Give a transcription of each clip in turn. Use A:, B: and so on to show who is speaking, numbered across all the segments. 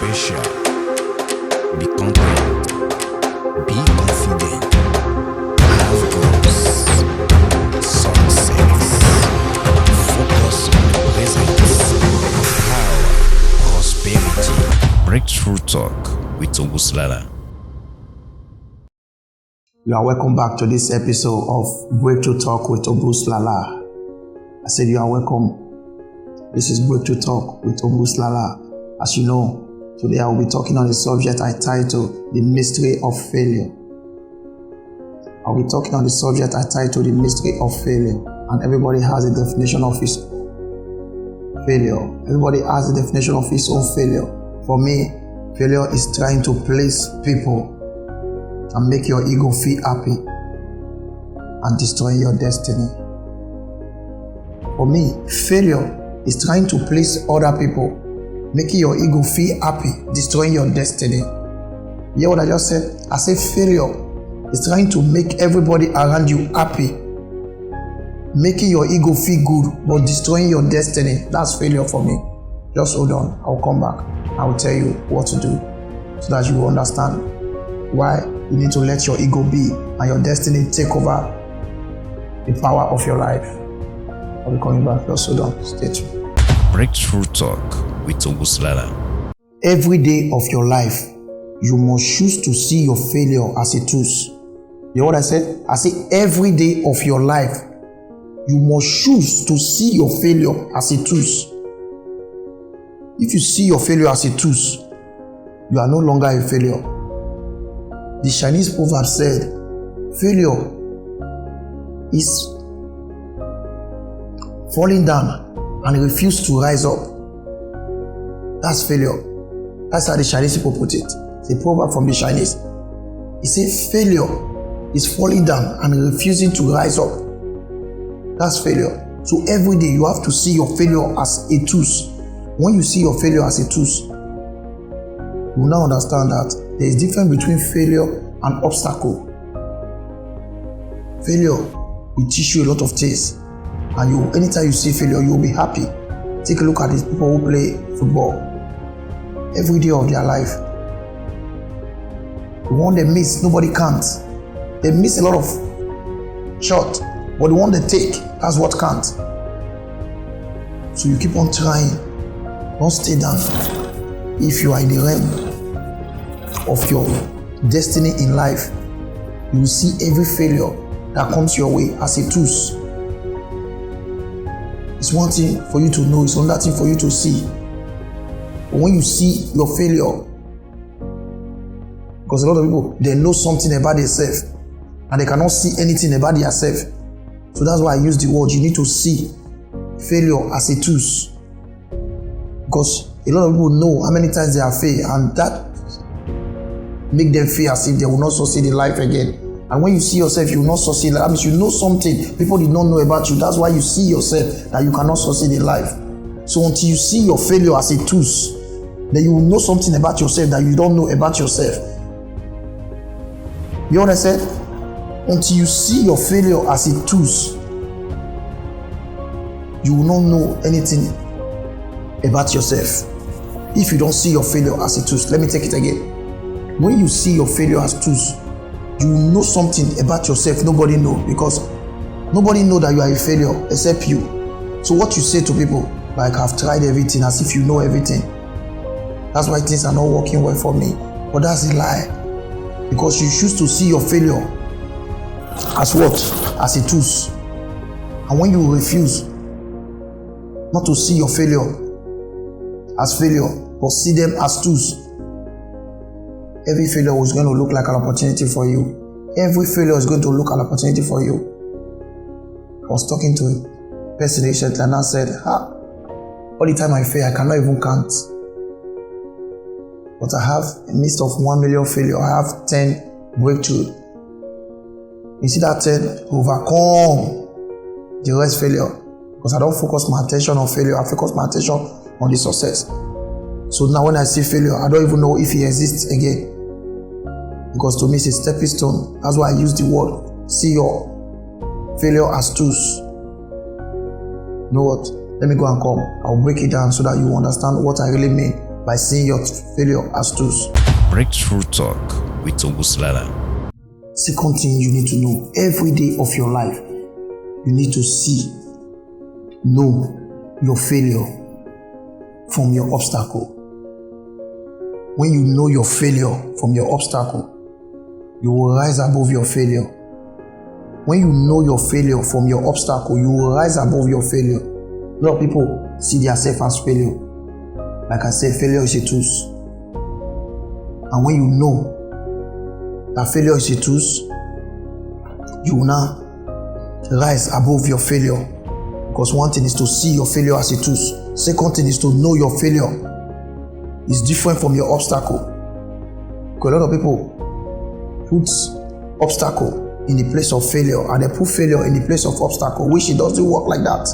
A: special. Be confident. Be confident. Have goals. Success. Focus on the present. Power. Prosperity. Breakthrough Talk with Obuslala.
B: You are welcome back to this episode of Breakthrough Talk with Obuslala. I said you are welcome. This is Breakthrough Talk with Obuslala. As you know, today I will be talking on the subject I titled The Mystery of Failure. I will be talking on the subject I titled The Mystery of Failure. And everybody has a definition of his failure. Everybody has a definition of his own failure. For me, failure is trying to please people and make your ego feel happy and destroy your destiny. For me, failure is trying to please other people, making your ego feel happy, destroying your destiny. You hear what I just said? I said failure is trying to make everybody around you happy, making your ego feel good, but destroying your destiny. That's failure for me. Just hold on. I'll come back. I'll tell you what to do so that you will understand why you need to let your ego be and your destiny take over the power of your life. I'll be coming back. Just hold on. Stay tuned.
A: Breakthrough Talk with Obuslala.
B: Every day of your life, you must choose to see your failure as a tool. You know what I said? I said every day of your life, you must choose to see your failure as a tool. If you see your failure as a tool, you are no longer a failure. The Chinese proverb said, failure is falling down and refuse to rise up. That's failure. That's how the Chinese people put it. It's a proverb from the Chinese. It says failure is falling down and refusing to rise up. That's failure. So every day you have to see your failure as a tool. When you see your failure as a tool, you will now understand that there is difference between failure and obstacle. Failure will teach you a lot of things. And anytime you see failure, you will be happy. Take a look at these people who play football every day of their life. The one they miss, nobody counts. They miss a lot of shots, but the one they take, that's what counts. So you keep on trying. Don't stay down. If you are in the realm of your destiny in life, you will see every failure that comes your way as a tool. It's one thing for you to know, it's another thing for you to see. But when you see your failure, because a lot of people, they know something about themselves and they cannot see anything about themselves. So that's why I use the word, you need to see failure as a tool. Because a lot of people know how many times they have failed, and that make them feel as if they will not succeed in life again. And when you see yourself, you will not succeed. That means you know something people did not know about you. That's why you see yourself that you cannot succeed in life. So until you see your failure as a tool, then you will know something about yourself that you don't know about yourself. You know what I said? Until you see your failure as a tool, you will not know anything about yourself. If you don't see your failure as a tool, let me take it again. When you see your failure as tools, you will know something about yourself nobody know, because nobody know that you are a failure except you. So what you say to people, like I've tried everything, as if you know everything. That's why things are not working well for me. But that's a lie. Because you choose to see your failure as what? As a tool. And when you refuse not to see your failure as failure, but see them as tools, every failure was going to look like an opportunity for you. Every failure is going to look like an opportunity for you. I was talking to a person recently and I said, all the time I fail, I cannot even count. But I have a midst of 1 million failure, I have 10 breakthrough. You see that 10 overcome the rest failure. Because I don't focus my attention on failure, I focus my attention on the success. So now when I see failure, I don't even know if it exists again. Because to me it's a stepping stone. That's why I use the word, see your failure as tools. You know what? Let me go and come. I'll break it down so that you understand what I really mean by seeing your failure as tools.
A: Breakthrough Talk with Obuslala.
B: Second thing you need to know, every day of your life, you need to know your failure from your obstacle. When you know your failure from your obstacle, you will rise above your failure. When you know your failure from your obstacle, you will rise above your failure. A lot of people see themselves as failure. Like I said, failure is a tool. And when you know that failure is a tool, you will now rise above your failure. Because one thing is to see your failure as a tool. Second thing is to know your failure is different from your obstacle. Because a lot of people put obstacle in the place of failure, and they put failure in the place of obstacle, which it doesn't work like that.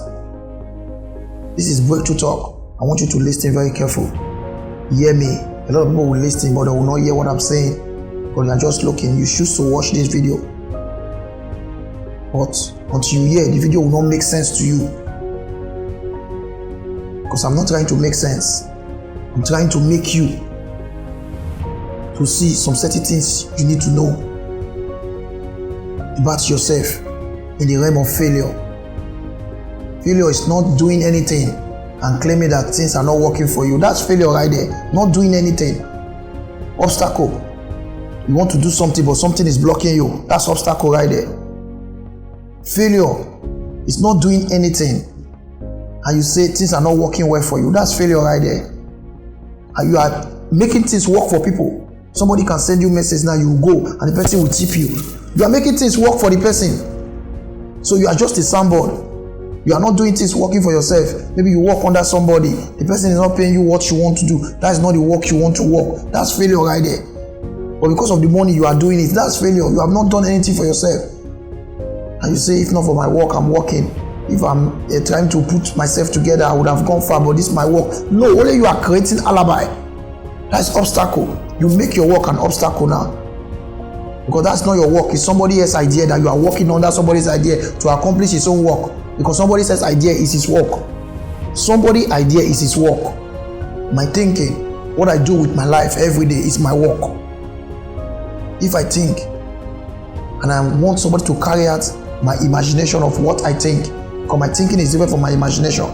B: This is Breakthrough Talk. I want you to listen very careful. Hear me. A lot of people will listen, but they will not hear what I'm saying because they are just looking. You choose to watch this video, but until you hear, the video will not make sense to you. Because I'm not trying to make sense. I'm trying to make you to see some certain things you need to know about yourself in the realm of failure. Failure is not doing anything and claiming that things are not working for you. That's failure right there. Not doing anything. Obstacle. You want to do something, but something is blocking you. That's obstacle right there. Failure is not doing anything and you say things are not working well for you. That's failure right there. And you are making things work for people. Somebody can send you a message now, you go and the person will tip you. You are making things work for the person. So you are just a soundboard. You are not doing things working for yourself. Maybe you work under somebody. The person is not paying you what you want to do. That is not the work you want to work. That's failure right there. But because of the money you are doing it, that's failure. You have not done anything for yourself. And you say, if not for my work, I'm working. If I'm trying to put myself together, I would have gone far, but this is my work. No, only you are creating alibi. That's obstacle. You make your work an obstacle now. Because that's not your work. It's somebody else's idea that you are working under somebody's idea to accomplish his own work. Because somebody else's idea is his work. Somebody's idea is his work. My thinking, what I do with my life every day is my work. If I think and I want somebody to carry out my imagination of what I think, because my thinking is different from my imagination.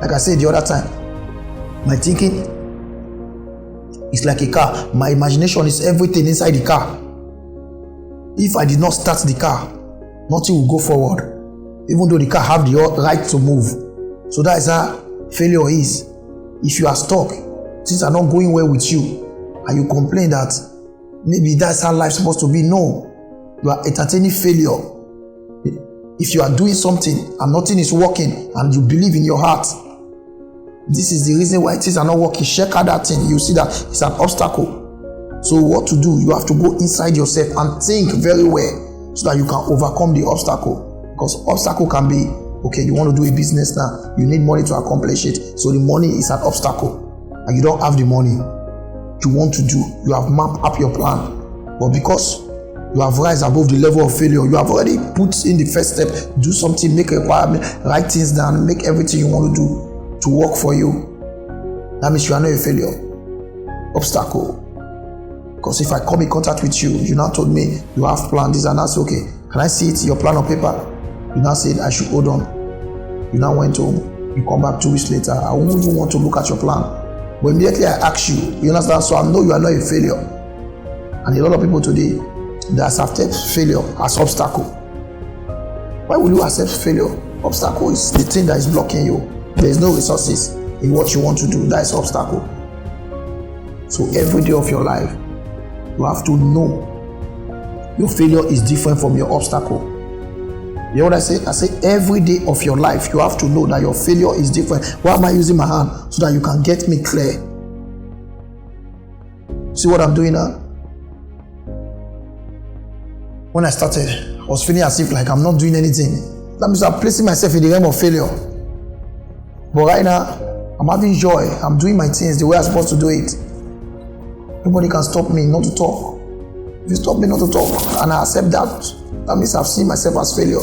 B: Like I said the other time, my thinking is like a car. My imagination is everything inside the car. If I did not start the car, nothing will go forward. Even though the car have the right to move. So that is how failure is. If you are stuck, things are not going well with you, and you complain that maybe that's how life's supposed to be. No, you are entertaining failure. If you are doing something and nothing is working and you believe in your heart, this is the reason why things are not working. Check out that thing. You see that it's an obstacle. So what to do? You have to go inside yourself and think very well so that you can overcome the obstacle. Because obstacle can be, okay, you want to do a business now, you need money to accomplish it. So the money is an obstacle and you don't have the money you want to do. You have mapped up your plan. But because you have rise above the level of failure, you have already put in the first step, do something, make a requirement, write things down, make everything you want to do to work for you. That means you are not a failure. Obstacle. Because if I come in contact with you, you now told me you have plan this and that's okay. Can I see it, your plan on paper? You now said I should hold on. You now went home. You come back 2 weeks later. I won't even want to look at your plan. But immediately I ask you, you understand? So I know you are not a failure. And a lot of people today, they accept failure as obstacle. Why will you accept failure? Obstacle is the thing that is blocking you. There is no resources in what you want to do. That is obstacle. So every day of your life, you have to know your failure is different from your obstacle. You know what I say? I say every day of your life, you have to know that your failure is different. Why am I using my hand? So that you can get me clear. See what I'm doing now? When I started, I was feeling as if like I'm not doing anything. That means I'm placing myself in the realm of failure. But right now, I'm having joy. I'm doing my things the way I'm supposed to do it. Nobody can stop me not to talk. If you stop me not to talk and I accept that, that means I've seen myself as failure.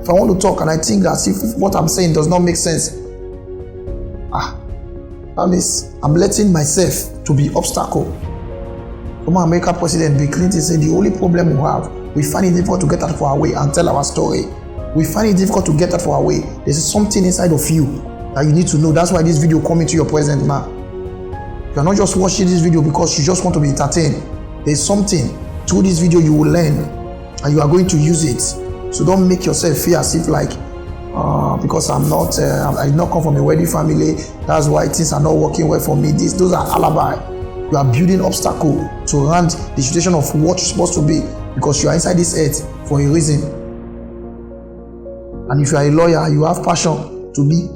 B: If I want to talk and I think that if what I'm saying does not make sense, That means I'm letting myself to be obstacle. Former American President Bill Clinton said the only problem we have, we find it difficult to get out of our way and tell our story. We find it difficult to get out of our way. There's something inside of you that you need to know. That's why this video coming to your present now. You are not just watching this video because you just want to be entertained. There's something through this video you will learn and you are going to use it. So don't make yourself feel as if like because I did not come from a wealthy family, that's why things are not working well for me. Those are alibi. You are building obstacle to run the situation of what you're supposed to be because you are inside this earth for a reason. And if you are a lawyer, you have passion to be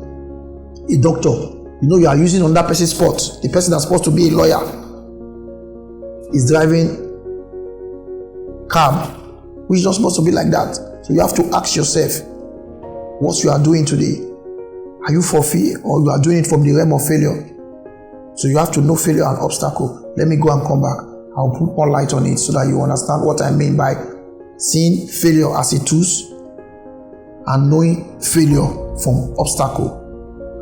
B: a doctor. You know you are using on that person's spot. The person that's supposed to be a lawyer is driving cab, which is not supposed to be like that. So you have to ask yourself what you are doing today. Are you for fear or you are doing it from the realm of failure? So you have to know failure and obstacle. Let me go and come back. I'll put more light on it so that you understand what I mean by seeing failure as a tool and knowing failure from obstacle.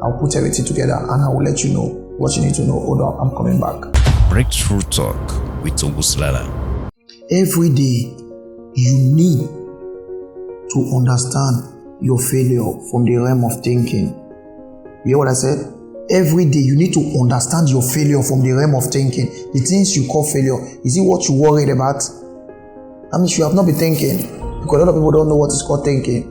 B: I'll put everything together and I will let you know what you need to know. Hold on, I'm coming back.
A: Breakthrough Talk with Obuslala.
B: Every day, you need to understand your failure from the realm of thinking. You hear what I said? Every day, you need to understand your failure from the realm of thinking. The things you call failure, is it what you worried about? That means you have not been thinking, because a lot of people don't know what is called thinking.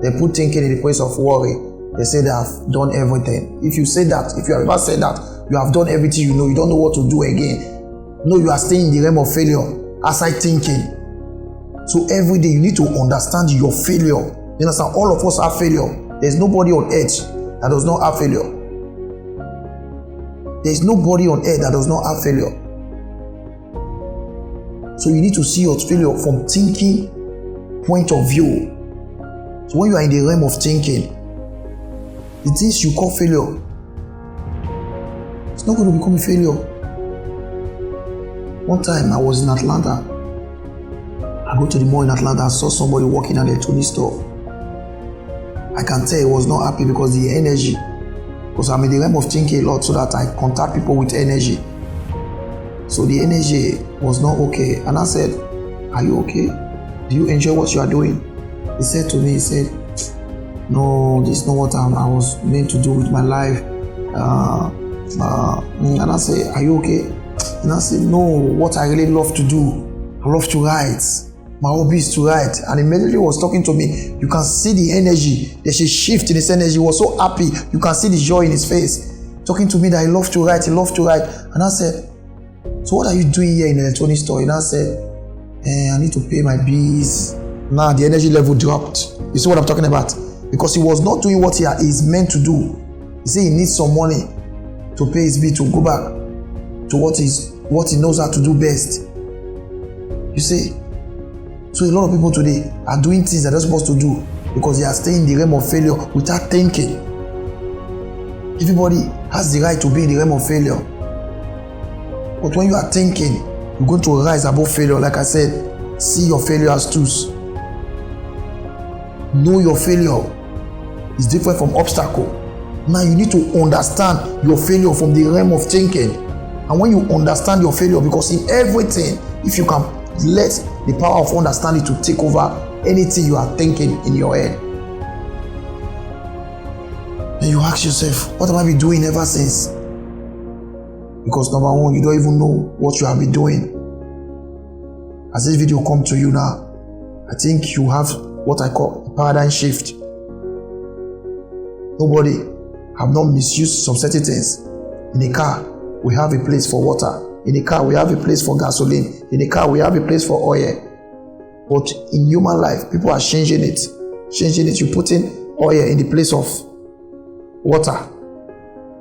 B: They put thinking in the place of worry. They say they have done everything. If you say that, if you have ever said that, you have done everything you know, you don't know what to do again. No, you are staying in the realm of failure, aside thinking. So every day, you need to understand your failure. You understand? All of us have failure. There's nobody on earth that does not have failure. There's nobody on earth that does not have failure. So you need to see your failure from thinking point of view. So when you are in the realm of thinking, the things you call failure, it's not going to become a failure. One time I was in Atlanta. I go to the mall in Atlanta, I saw somebody walking at the Tony store. I can tell he was not happy because the energy, because I'm in the realm of thinking a lot so that I contact people with energy. So the energy was not okay. And I said, are you okay? Do you enjoy what you are doing? He said to me, he said, no, this is not what I was meant to do with my life. And I said, are you okay? And I said, no, what I really love to do, I love to write. My hobby is to write. And immediately he was talking to me. You can see the energy. There's a shift in his energy. He was so happy. You can see the joy in his face. Talking to me that he loves to write. He loves to write. And I said, so what are you doing here in the electronic store? And I said, I need to pay my bills. Now the energy level dropped. You see what I'm talking about? Because he was not doing what he is meant to do. He said he needs some money to pay his bill, to go back to what he knows how to do best. You see? So a lot of people today are doing things they're not supposed to do because they are staying in the realm of failure without thinking. Everybody has the right to be in the realm of failure. But when you are thinking, you're going to rise above failure. Like I said, see your failure as tools. Know your failure is different from obstacle. Now you need to understand your failure from the realm of thinking. And when you understand your failure, because in everything, if you can let the power of understanding to take over anything you are thinking in your head, then you ask yourself, what have I been doing ever since? Because number one, you don't even know what you have been doing. As this video comes to you now, I think you have what I call a paradigm shift. Nobody have not misused some certain things. In a car, we have a place for water. In a car, we have a place for gasoline. In a car, we have a place for oil. But in human life, people are changing it. You put in oil in the place of water,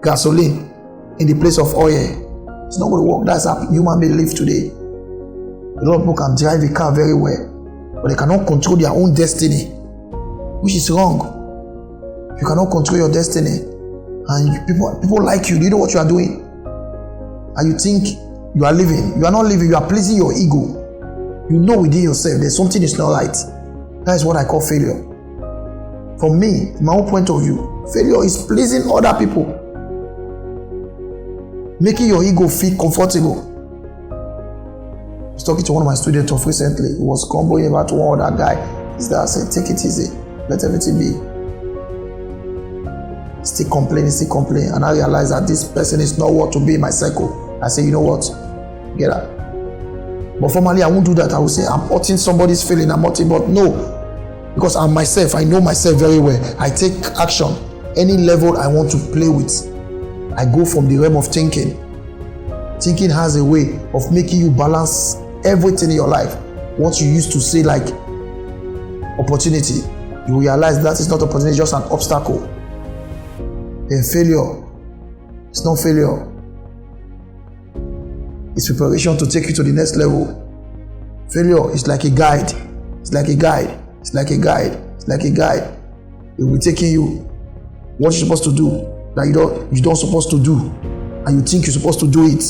B: gasoline in the place of oil. It's not going to work. That's how human beings live today. A lot of people can drive a car very well, but they cannot control their own destiny, which is wrong. You cannot control your destiny, and people like you. Do you know what you are doing? And you think you are living. You are not living. You are pleasing your ego. You know within yourself there's something is not right. That is what I call failure. For me, my own point of view, failure is pleasing other people. making your ego feel comfortable. I was talking to one of my students of recently. He was comboing about one other guy. Is that I said, take it easy, let everything be. Still complain, and I realized that this person is not worth to be in my circle. I say, you know what, get out. But formally, I won't do that. I will say, I'm hurting somebody's feeling, I'm hurting, but no, because I'm myself, I know myself very well. I take action. Any level I want to play with, I go from the realm of thinking. Thinking has a way of making you balance everything in your life. What you used to say like opportunity, you realize that is not opportunity, just an obstacle. Then failure, it's not failure. It's preparation to take you to the next level. Failure is like a guide. It's like a guide. It's like a guide. It's like a guide. It will be taking you what you're supposed to do that you don't supposed to do, and you think you're supposed to do it.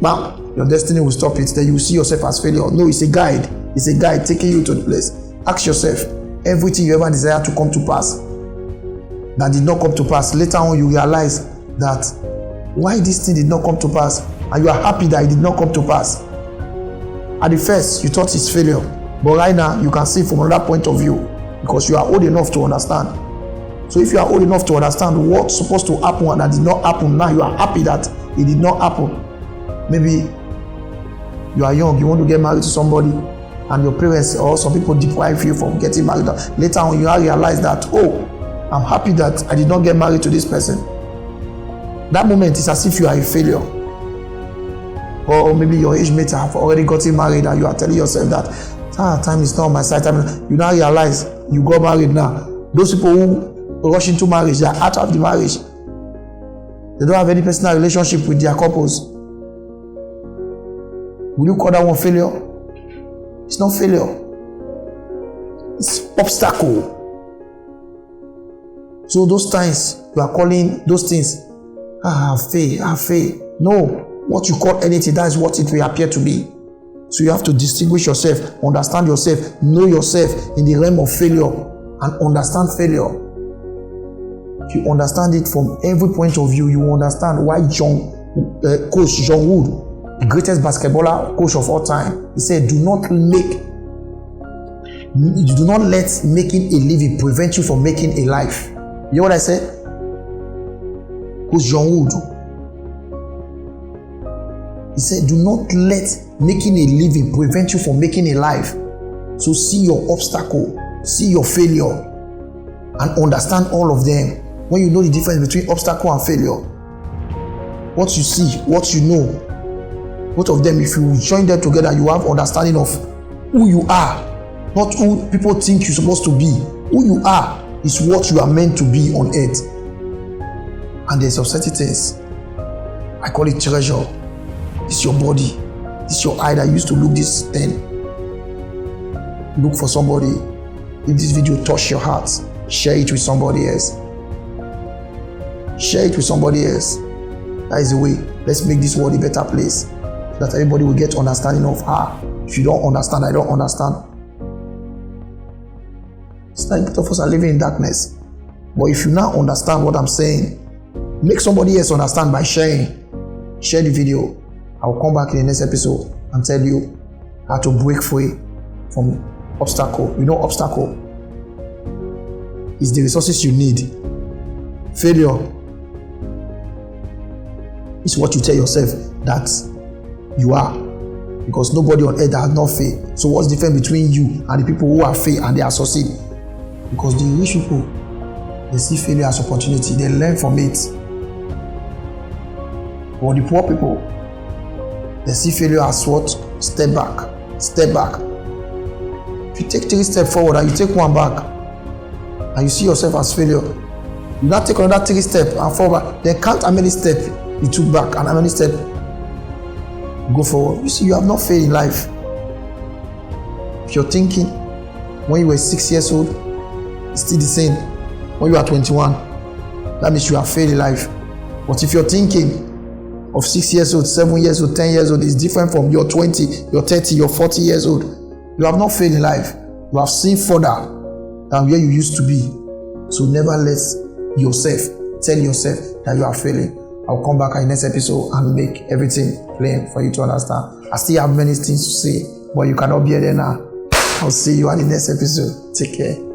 B: Bam, your destiny will stop it. Then you will see yourself as failure. No, it's a guide. It's a guide taking you to the place. Ask yourself, everything you ever desire to come to pass that did not come to pass, later on you realize that why this thing did not come to pass, and you are happy that it did not come to pass. At the first, you thought it's failure, but right now you can see from another point of view because you are old enough to understand. So if you are old enough to understand what's supposed to happen and that did not happen, now you are happy that it did not happen. Maybe you are young, you want to get married to somebody, and your parents or some people deprive you from getting married. Later on, you now realize that, oh, I'm happy that I did not get married to this person. That moment is as if you are a failure. Or maybe your age mates have already gotten married and you are telling yourself that time is not on my side. You now realize you got married now. Those people who rush into marriage, they are out of the marriage. They don't have any personal relationship with their couples. Will you call that one failure? It's not failure. It's obstacle. So those times you are calling those things, fail. No, what you call anything, that is what it will appear to be. So you have to distinguish yourself, understand yourself, know yourself in the realm of failure, and understand failure. If you understand it from every point of view, you will understand why Coach John Wood, the greatest basketballer coach of all time, he said, do not let making a living prevent you from making a life. You know what I said? Coach John Wood. He said, do not let making a living prevent you from making a life. So see your obstacle, see your failure, and understand all of them. When you know the difference between obstacle and failure, what you see, what you know, both of them, if you join them together, you have understanding of who you are, not who people think you're supposed to be. Who you are is what you are meant to be on earth. And there's some certain things, I call it treasure. This is your body. This is your eye that used to look this thing. Look for somebody. If this video touched your heart, share it with somebody else. Share it with somebody else. That is the way. Let's make this world a better place, so that everybody will get understanding of if you don't understand, I don't understand. It's like both of us are living in darkness. But if you now understand what I'm saying, make somebody else understand by sharing. Share the video. I'll come back in the next episode and tell you how to break free from obstacle. You know, obstacle is the resources you need. Failure is what you tell yourself that you are, because nobody on earth has not failed. So what's the difference between you and the people who have failed and they are succeed? Because the rich people, they see failure as opportunity, they learn from it. For the poor people, they see failure as what? Step back. If you take 3 steps forward and you take 1 back, and you see yourself as failure, you now take another 3 steps and forward, then count how many steps you took back and how many steps you go forward. You see, you have not failed in life. If you're thinking when you were 6 years old, it's still the same when you are 21. That means you have failed in life. But if you're thinking of 6 years old, 7 years old, 10 years old, is different from your 20, your 30, your 40 years old. You have not failed in life. You have seen further than where you used to be. So never let yourself tell yourself that you are failing. I'll come back at the next episode and make everything plain for you to understand. I still have many things to say, but you cannot be there now. I'll see you at the next episode. Take care.